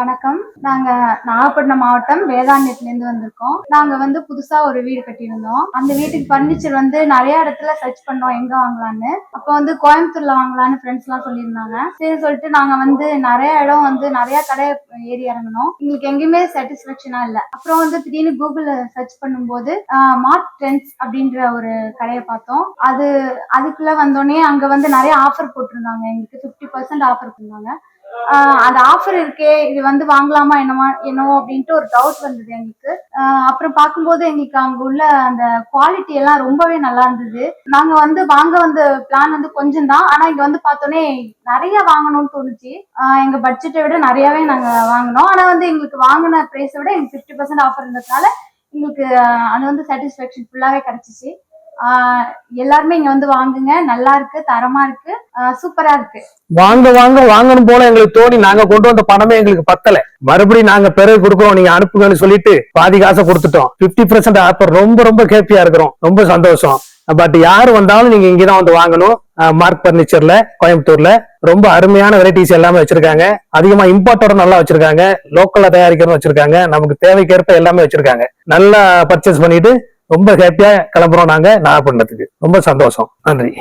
வணக்கம். நாங்க நாகப்பட்டினம் மாவட்டம் வேதாரண்யத்துல இருந்து வந்திருக்கோம். நாங்க வந்து புதுசா ஒரு வீடு கட்டியிருந்தோம். அந்த வீட்டுக்கு பர்னிச்சர் வந்து நிறைய இடத்துல சர்ச் பண்ணோம் எங்க வாங்கலான்னு. அப்ப வந்து கோயம்புத்தூர்ல வாங்கலான்னு ஃப்ரெண்ட்ஸ் எல்லாம் சொல்லியிருந்தாங்க. சரி சொல்லிட்டு நாங்க வந்து நிறைய இடம் வந்து நிறைய கடை ஏறி இறங்கணும். எங்களுக்கு எங்கேயுமே சாட்டிஸ்பேக்ஷனா இல்ல. அப்புறம் வந்து திடீர்னு கூகுள்ல சர்ச் பண்ணும்போது மார்ட் ட்ரெண்ட்ஸ் அப்படின்ற ஒரு கடையை பார்த்தோம். அதுக்குள்ள வந்தோடனே அங்க வந்து நிறைய ஆஃபர் போட்டிருந்தாங்க. எங்களுக்கு 50% ஆஃபர் பண்ணாங்க. அந்த ஆஃபர் இருக்கே, இது வந்து வாங்கலாமா என்னவோ அப்படின்ட்டு ஒரு டவுட் வந்தது எங்களுக்கு. அப்புறம் பார்க்கும்போது எங்களுக்கு அங்க உள்ள அந்த குவாலிட்டி எல்லாம் ரொம்பவே நல்லா இருந்தது. நாங்க வந்து வாங்க வந்த பிளான் வந்து கொஞ்சம் தான், ஆனா இங்க வந்து பார்த்தோன்னே நிறைய வாங்கணும்னு தோணுச்சு. எங்க பட்ஜெட்டை விட நிறையவே நாங்க வாங்கினோம். ஆனா வந்து எங்களுக்கு வாங்கின பிரைஸை விட எங்களுக்கு 50% ஆஃபர் இருந்ததுனால எங்களுக்கு அது வந்து சாட்டிஸ்பேக்ஷன் ஃபுல்லாவே கிடைச்சிச்சு. எல்லாருமே இங்க வந்து வாங்குங்க, நல்லா இருக்கு, தரமா இருக்கு, சூப்பரா இருக்கு. வாங்கணும் போல எங்களுக்கு தோணி நாங்க கொண்டு வந்த பணமே எங்களுக்கு பத்தல. மறுபடியும் நாங்க பிறகு கொடுக்குறோம், நீங்க அனுப்புங்கன்னு சொல்லிட்டு பாதி காசை கொடுத்துட்டோம். 50% ஆஃபர். ரொம்ப ஹேப்பியா இருக்கிறோம், ரொம்ப சந்தோஷம். பட் யாரு வந்தாலும் நீங்க இங்கதான் வந்து வாங்கணும். மார்க் பர்னிச்சர்ல கோயம்புத்தூர்ல ரொம்ப அருமையான வெரைட்டிஸ் எல்லாமே வச்சிருக்காங்க. அதிகமா இம்போர்ட்டோட நல்லா வச்சிருக்காங்க, லோக்கல்ல தயாரிக்கிறதும் வச்சிருக்காங்க, நமக்கு தேவைக்கேற்ப எல்லாமே வச்சிருக்காங்க. நல்லா பர்ச்சேஸ் பண்ணிட்டு ரொம்ப ஹேப்பியா கிளம்புறோம் நாங்க நாகப்பட்டினத்துக்கு. ரொம்ப சந்தோஷம். நன்றி.